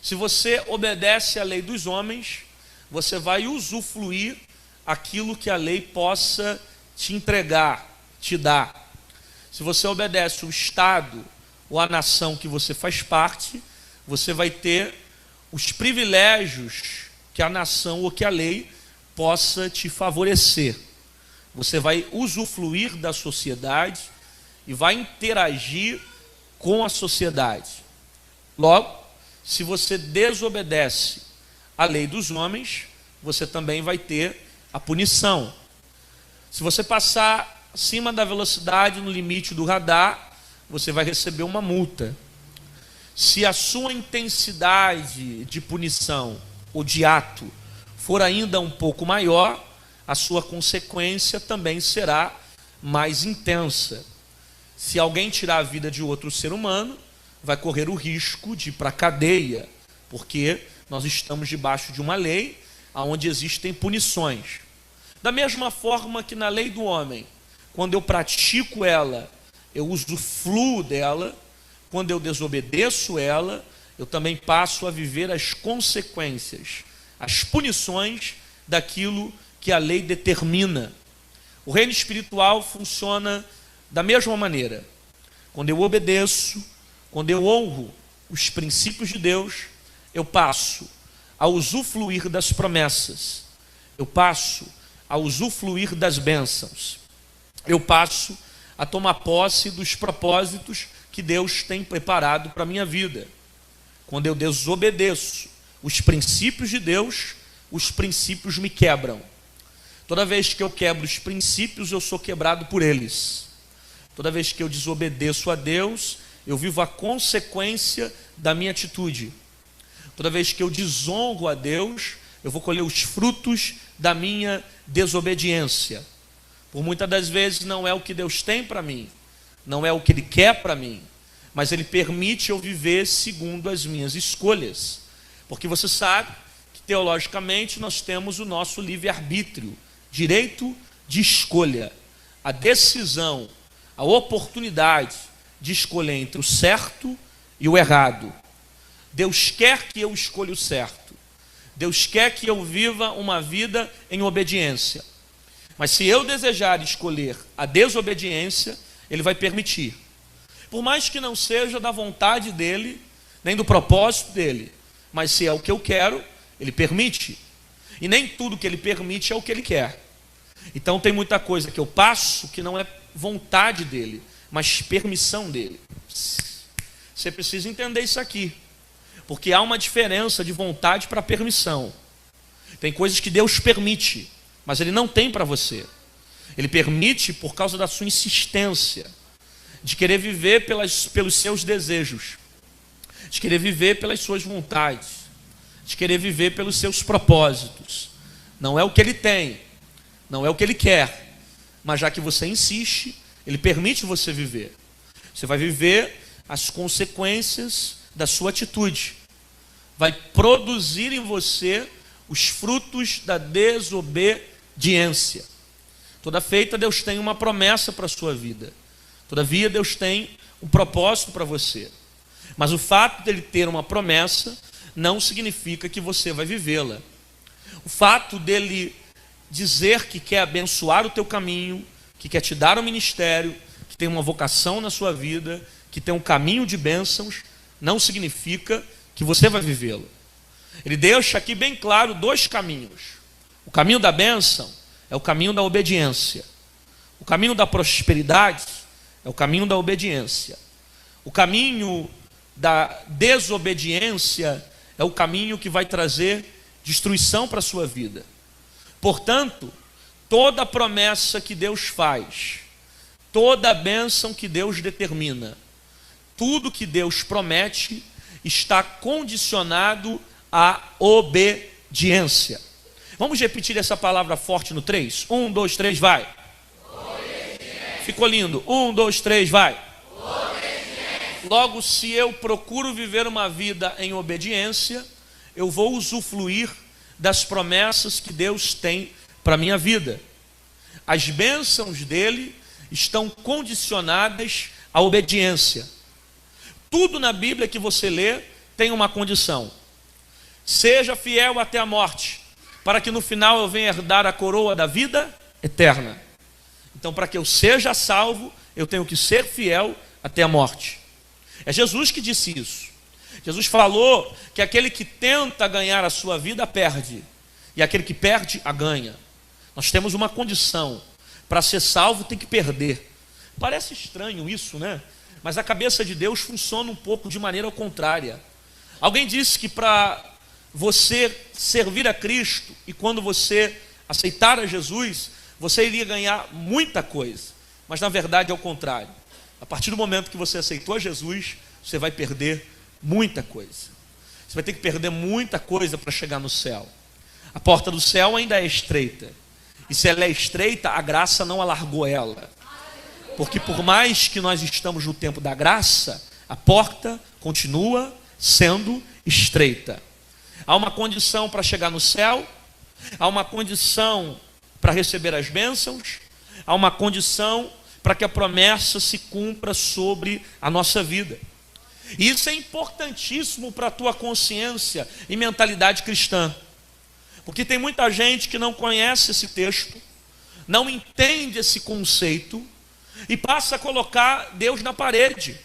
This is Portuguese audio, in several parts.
Se você obedece à lei dos homens, você vai usufruir aquilo que a lei possa te entregar, te dar. Se você obedece o Estado ou a nação que você faz parte, você vai ter os privilégios que a nação ou que a lei possa te favorecer. Você vai usufruir da sociedade e vai interagir com a sociedade. Logo, se você desobedece à lei dos homens, você também vai ter a punição. Se você passar acima da velocidade no limite do radar, você vai receber uma multa. Se a sua intensidade de punição ou de ato for ainda um pouco maior, a sua consequência também será mais intensa. Se alguém tirar a vida de outro ser humano, vai correr o risco de ir para a cadeia, porque nós estamos debaixo de uma lei onde existem punições. Da mesma forma que na lei do homem, quando eu pratico ela, eu usufruo dela, quando eu desobedeço ela, eu também passo a viver as consequências, as punições daquilo que a lei determina. O reino espiritual funciona da mesma maneira. Quando eu obedeço, quando eu honro os princípios de Deus, eu passo a usufruir das promessas, eu passo a usufruir das bênçãos, eu passo a tomar posse dos propósitos que Deus tem preparado para a minha vida. Quando eu desobedeço os princípios de Deus, os princípios me quebram. Toda vez que eu quebro os princípios, eu sou quebrado por eles. Toda vez que eu desobedeço a Deus, eu vivo a consequência da minha atitude. Toda vez que eu desonro a Deus, eu vou colher os frutos da minha desobediência. Por muitas das vezes não é o que Deus tem para mim, não é o que Ele quer para mim, mas Ele permite eu viver segundo as minhas escolhas. Porque você sabe que teologicamente nós temos o nosso livre-arbítrio, direito de escolha, a decisão, a oportunidade de escolher entre o certo e o errado. Deus quer que eu escolha o certo. Deus quer que eu viva uma vida em obediência. Mas se eu desejar escolher a desobediência, Ele vai permitir. Por mais que não seja da vontade dEle, nem do propósito dEle, mas se é o que eu quero, Ele permite. E nem tudo que Ele permite é o que Ele quer. Então tem muita coisa que eu passo que não é vontade dEle, mas permissão dEle. Você precisa entender isso aqui. Porque há uma diferença de vontade para permissão. Tem coisas que Deus permite, mas Ele não tem para você. Ele permite por causa da sua insistência, de querer viver pelos seus desejos, de querer viver pelas suas vontades, de querer viver pelos seus propósitos. Não é o que Ele tem, não é o que Ele quer, mas já que você insiste, Ele permite você viver. Você vai viver as consequências da sua atitude, vai produzir em você os frutos da desobediência. Toda feita, Deus tem uma promessa para a sua vida. Todavia, Deus tem um propósito para você. Mas o fato dele ter uma promessa não significa que você vai vivê-la. O fato dele dizer que quer abençoar o teu caminho, que quer te dar um ministério, que tem uma vocação na sua vida, que tem um caminho de bênçãos, não significa que você vai vivê-lo. Ele deixa aqui bem claro dois caminhos. O caminho da bênção é o caminho da obediência. O caminho da prosperidade é o caminho da obediência. O caminho da desobediência é o caminho que vai trazer destruição para a sua vida. Portanto, toda promessa que Deus faz, toda bênção que Deus determina, tudo que Deus promete está condicionado à obediência. Vamos repetir essa palavra forte no 3? 1, 2, 3, vai. Obediência. Ficou lindo. 1, 2, 3, vai. Obediência. Logo, se eu procuro viver uma vida em obediência, eu vou usufruir das promessas que Deus tem para a minha vida. As bênçãos dele estão condicionadas à obediência. Tudo na Bíblia que você lê tem uma condição. seja fiel até a morte, para que no final eu venha herdar a coroa da vida eterna. Então, para que eu seja salvo, eu tenho que ser fiel até a morte. É Jesus que disse isso. Jesus falou que aquele que tenta ganhar a sua vida perde, e aquele que perde a ganha. Nós temos uma condição: para ser salvo tem que perder. Parece estranho isso, né? Mas a cabeça de Deus funciona um pouco de maneira contrária. Alguém disse que para você servir a Cristo, e quando você aceitar a Jesus, você iria ganhar muita coisa. Mas na verdade é o contrário. A partir do momento que você aceitou a Jesus, você vai perder muita coisa. Você vai ter que perder muita coisa para chegar no céu. A porta do céu ainda é estreita. E se ela é estreita, a graça não alargou ela. Porque por mais que nós estamos no tempo da graça, a porta continua sendo estreita. Há uma condição para chegar no céu, há uma condição para receber as bênçãos, há uma condição para que a promessa se cumpra sobre a nossa vida. E isso é importantíssimo para a tua consciência e mentalidade cristã. Porque tem muita gente que não conhece esse texto, não entende esse conceito e passa a colocar Deus na parede,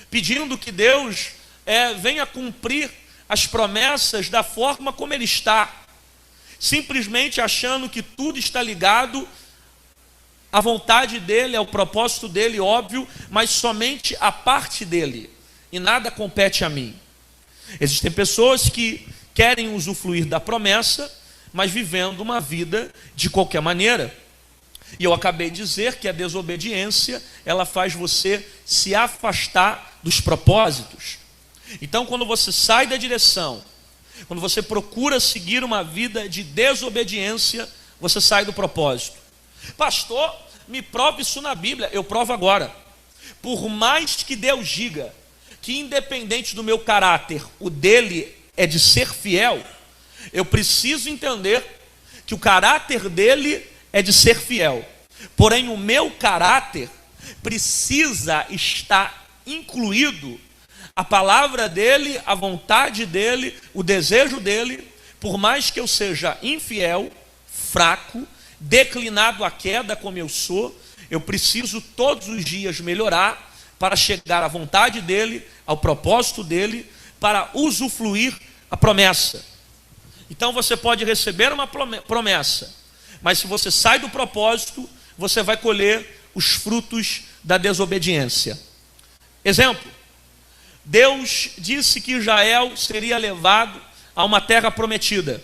pedindo que Deus venha cumprir as promessas da forma como Ele está, simplesmente achando que tudo está ligado à vontade dEle, ao propósito dEle, óbvio, mas somente a parte dEle, e nada compete a mim. Existem pessoas que querem usufruir da promessa, mas vivendo uma vida de qualquer maneira. E eu acabei de dizer que a desobediência, ela faz você se afastar dos propósitos. Então, quando você sai da direção, quando você procura seguir uma vida de desobediência, você sai do propósito. Pastor, me prove isso na Bíblia. Eu provo agora. Por mais que Deus diga que independente do meu caráter, o dele é de ser fiel, eu preciso entender que o caráter dele é de ser fiel. Porém, o meu caráter precisa estar incluído a palavra dele, a vontade dele, o desejo dele. Por mais que eu seja infiel, fraco, declinado à queda como eu sou, eu preciso todos os dias melhorar para chegar à vontade dele, ao propósito dele, para usufruir a promessa. Então você pode receber uma promessa, mas se você sai do propósito, você vai colher os frutos da desobediência. Exemplo: Deus disse que Israel seria levado a uma terra prometida.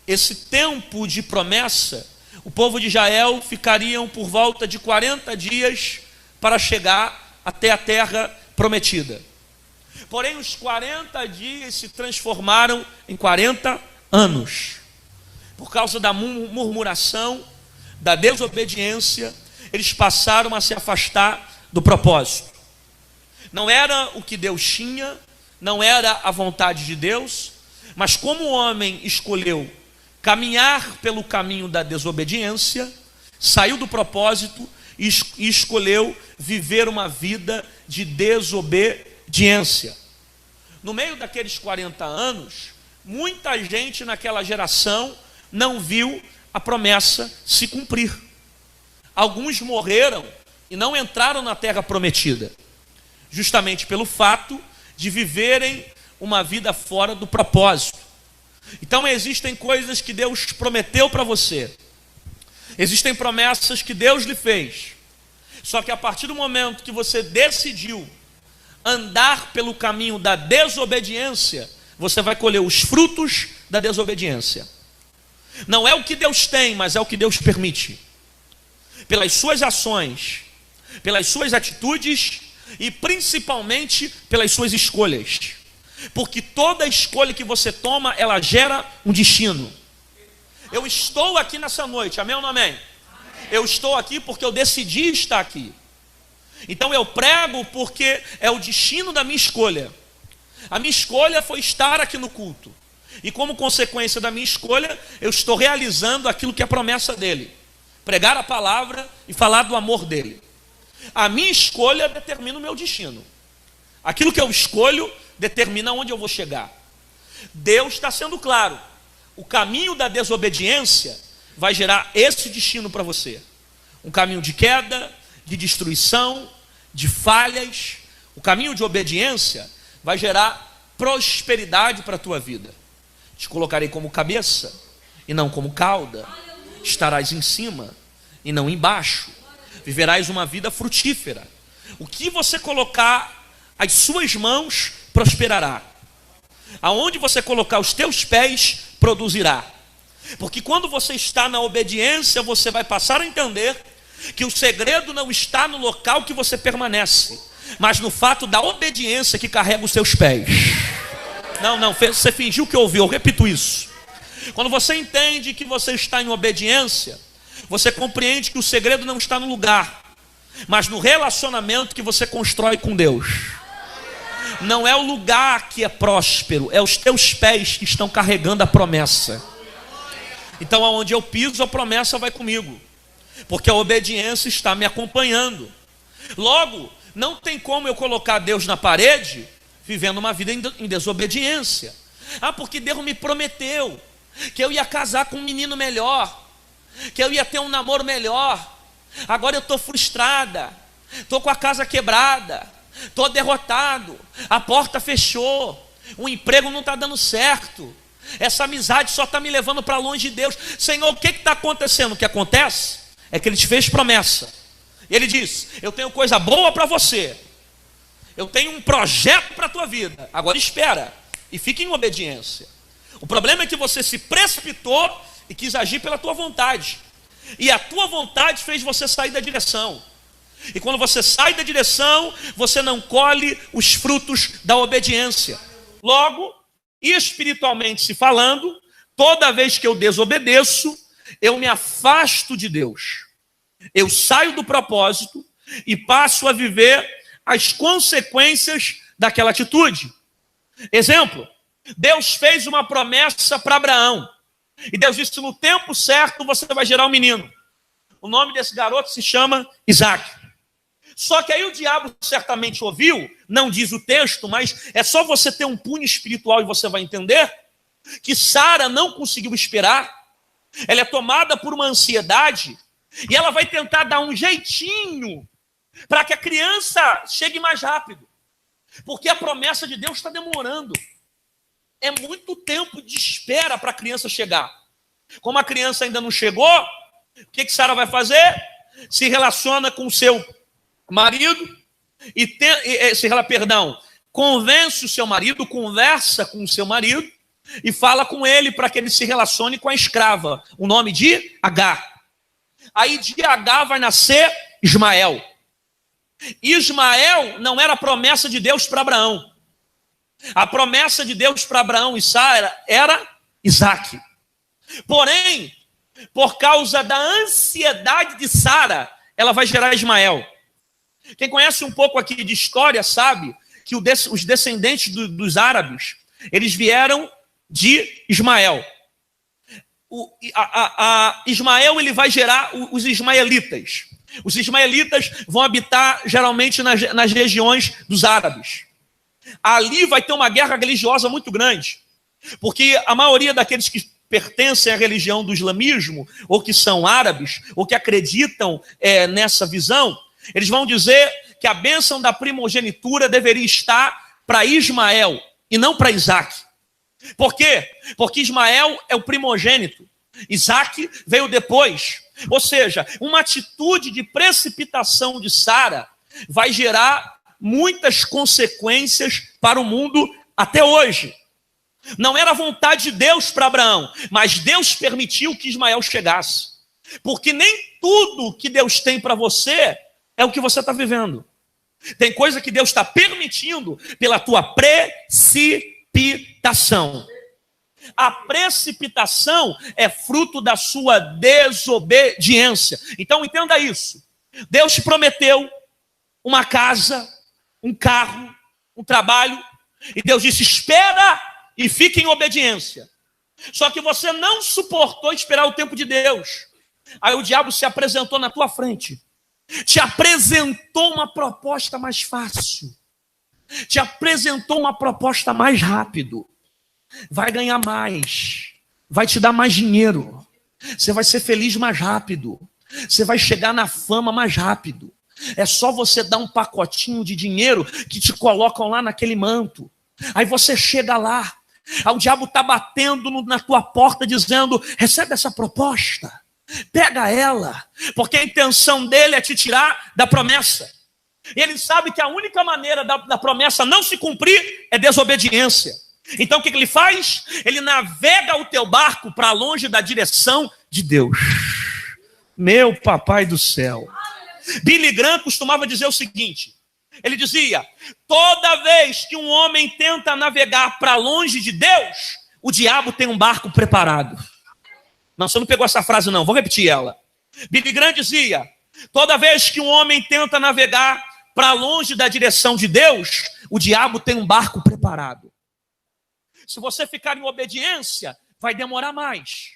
Esse tempo de promessa, o povo de Israel ficariam por volta de 40 dias para chegar até a terra prometida. Porém, os 40 dias se transformaram em 40 anos. Por causa da murmuração, da desobediência, eles passaram a se afastar do propósito. Não era o que Deus tinha, não era a vontade de Deus, mas como o homem escolheu caminhar pelo caminho da desobediência, saiu do propósito e escolheu viver uma vida de desobediência. No meio daqueles 40 anos, muita gente naquela geração não viu a promessa se cumprir. Alguns morreram e não entraram na terra prometida, justamente pelo fato de viverem uma vida fora do propósito. Então existem coisas que Deus prometeu para você, existem promessas que Deus lhe fez, só que a partir do momento que você decidiu andar pelo caminho da desobediência, você vai colher os frutos da desobediência. Não é o que Deus tem, mas é o que Deus permite. Pelas suas ações, pelas suas atitudes e principalmente pelas suas escolhas. Porque toda escolha que você toma, ela gera um destino. Eu estou aqui nessa noite, amém ou não amém? Eu estou aqui porque eu decidi estar aqui. Então eu prego porque é o destino da minha escolha. A minha escolha foi estar aqui no culto. E como consequência da minha escolha, eu estou realizando aquilo que é promessa dele. Pregar a palavra e falar do amor dele. A minha escolha determina o meu destino. Aquilo que eu escolho determina onde eu vou chegar. Deus está sendo claro. O caminho da desobediência vai gerar esse destino para você. Um caminho de queda, de destruição, de falhas. O caminho de obediência vai gerar prosperidade para a tua vida. Te colocarei como cabeça e não como cauda. Estarás em cima e não embaixo. Viverás uma vida frutífera. O que você colocar as suas mãos, prosperará. Aonde você colocar os teus pés, produzirá. Porque quando você está na obediência, você vai passar a entender que o segredo não está no local que você permanece, mas no fato da obediência que carrega os seus pés. Não, você fingiu que ouviu, eu repito isso. Quando você entende que você está em obediência, você compreende que o segredo não está no lugar, mas no relacionamento que você constrói com Deus. Não é o lugar que é próspero, é os teus pés que estão carregando a promessa. Então aonde eu piso, a promessa vai comigo, porque a obediência está me acompanhando. Logo, não tem como eu colocar Deus na parede vivendo uma vida em desobediência. Porque Deus me prometeu que eu ia casar com um menino melhor, que eu ia ter um namoro melhor. Agora eu estou frustrada, estou com a casa quebrada, estou derrotado, a porta fechou, o emprego não está dando certo, essa amizade só está me levando para longe de Deus. Senhor, o que está acontecendo? O que acontece é que Ele te fez promessa. Ele diz: eu tenho coisa boa para você, eu tenho um projeto para a tua vida. Agora espera e fique em obediência. O problema é que você se precipitou e quis agir pela tua vontade, e a tua vontade fez você sair da direção. E quando você sai da direção, você não colhe os frutos da obediência. Logo, espiritualmente se falando, toda vez que eu desobedeço, eu me afasto de Deus. Eu saio do propósito e passo a viver as consequências daquela atitude. Exemplo: Deus fez uma promessa para Abraão, e Deus disse: no tempo certo você vai gerar um menino. O nome desse garoto se chama Isaac. Só que aí o diabo certamente ouviu, não diz o texto, mas é só você ter um punho espiritual e você vai entender que Sara não conseguiu esperar. Ela é tomada por uma ansiedade e ela vai tentar dar um jeitinho para que a criança chegue mais rápido, porque a promessa de Deus está demorando. É muito tempo de espera para a criança chegar. Como a criança ainda não chegou, o que Sara vai fazer? Se relaciona com o seu marido convence o seu marido, conversa com o seu marido e fala com ele para que ele se relacione com a escrava, o nome de Agar. Aí de Agar vai nascer Ismael. Ismael não era a promessa de Deus para Abraão. A promessa de Deus para Abraão e Sara era Isaac. Porém, por causa da ansiedade de Sara, ela vai gerar Ismael. Quem conhece um pouco aqui de história sabe que os descendentes dos árabes, eles vieram de Ismael. Ismael ele vai gerar os ismaelitas. Os ismaelitas vão habitar geralmente nas regiões dos árabes. Ali vai ter uma guerra religiosa muito grande, porque a maioria daqueles que pertencem à religião do islamismo, ou que são árabes, ou que acreditam nessa visão, eles vão dizer que a bênção da primogenitura deveria estar para Ismael e não para Isaac. Por quê? Porque Ismael é o primogênito, Isaac veio depois. Ou seja, uma atitude de precipitação de Sara vai gerar muitas consequências para o mundo até hoje. Não era a vontade de Deus para Abraão, mas Deus permitiu que Ismael chegasse. Porque nem tudo que Deus tem para você é o que você está vivendo. Tem coisa que Deus está permitindo pela tua precipitação. A precipitação é fruto da sua desobediência. Então entenda isso. Deus te prometeu uma casa, um carro, um trabalho, e Deus disse: espera e fique em obediência. Só que você não suportou esperar o tempo de Deus. Aí o diabo se apresentou na tua frente, te apresentou uma proposta mais fácil, te apresentou uma proposta mais rápido. vai ganhar mais, vai te dar mais dinheiro, você vai ser feliz mais rápido, você vai chegar na fama mais rápido. É só você dar um pacotinho de dinheiro que te colocam lá naquele manto. Aí você chega lá, aí o diabo está batendo na tua porta dizendo: recebe essa proposta, pega ela, porque a intenção dele é te tirar da promessa. E ele sabe que a única maneira da promessa não se cumprir é desobediência. Então o que ele faz? Ele navega o teu barco para longe da direção de Deus. Meu papai do céu. Billy Graham costumava dizer o seguinte, ele dizia: toda vez que um homem tenta navegar para longe de Deus, o diabo tem um barco preparado. Não, você não pegou essa frase não, vou repetir ela. Billy Graham dizia: toda vez que um homem tenta navegar para longe da direção de Deus, o diabo tem um barco preparado. Se você ficar em obediência, vai demorar mais,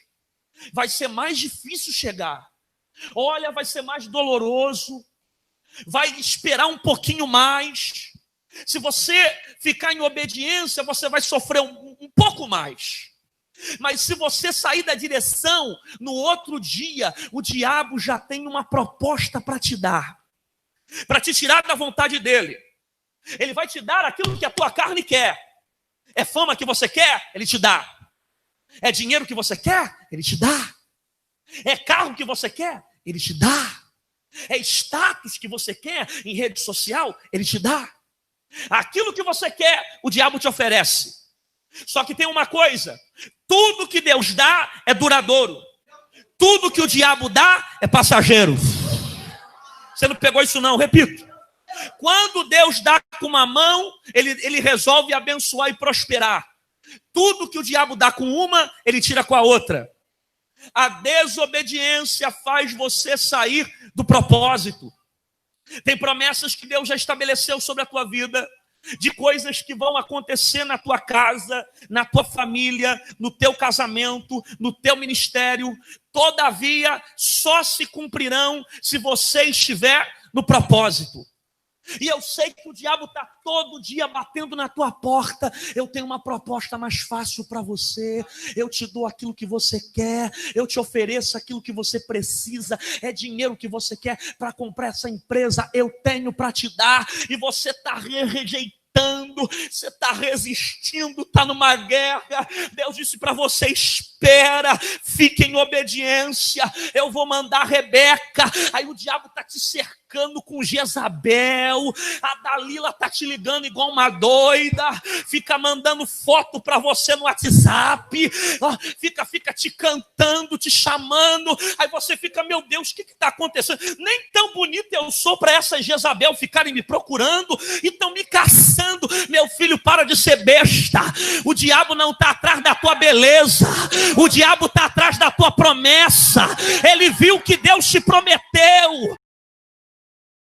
vai ser mais difícil chegar. Olha, vai ser mais doloroso, vai esperar um pouquinho mais. Se você ficar em obediência, você vai sofrer um pouco mais. Mas se você sair da direção, no outro dia, o diabo já tem uma proposta para te dar, para te tirar da vontade dele. Ele vai te dar aquilo que a tua carne quer. É fama que você quer? Ele te dá. É dinheiro que você quer? Ele te dá. É carro que você quer? Ele te dá. É status que você quer em rede social? Ele te dá. Aquilo que você quer, o diabo te oferece. Só que tem uma coisa: tudo que Deus dá é duradouro. Tudo que o diabo dá é passageiro. Você não pegou isso não, repito. Quando Deus dá com uma mão, ele resolve abençoar e prosperar. Tudo que o diabo dá com uma, ele tira com a outra. A desobediência faz você sair do propósito. Tem promessas que Deus já estabeleceu sobre a tua vida, de coisas que vão acontecer na tua casa, na tua família, no teu casamento, no teu ministério. Todavia, só se cumprirão se você estiver no propósito. E eu sei que o diabo está todo dia batendo na tua porta. Eu tenho uma proposta mais fácil para você. Eu te dou aquilo que você quer. Eu te ofereço aquilo que você precisa. É dinheiro que você quer para comprar essa empresa. Eu tenho para te dar. E você está rejeitando. Você está resistindo. Está numa guerra. Deus disse para você: espera. Fique em obediência. Eu vou mandar a Rebeca. Aí o diabo está te cercando com Jezabel, a Dalila tá te ligando igual uma doida, fica mandando foto para você no WhatsApp, fica te cantando, te chamando, aí você fica: meu Deus, o que está acontecendo? Nem tão bonito eu sou para essa Jezabel ficarem me procurando e estão me caçando. Meu filho, para de ser besta. O diabo não está atrás da tua beleza, o diabo está atrás da tua promessa. Ele viu que Deus te prometeu.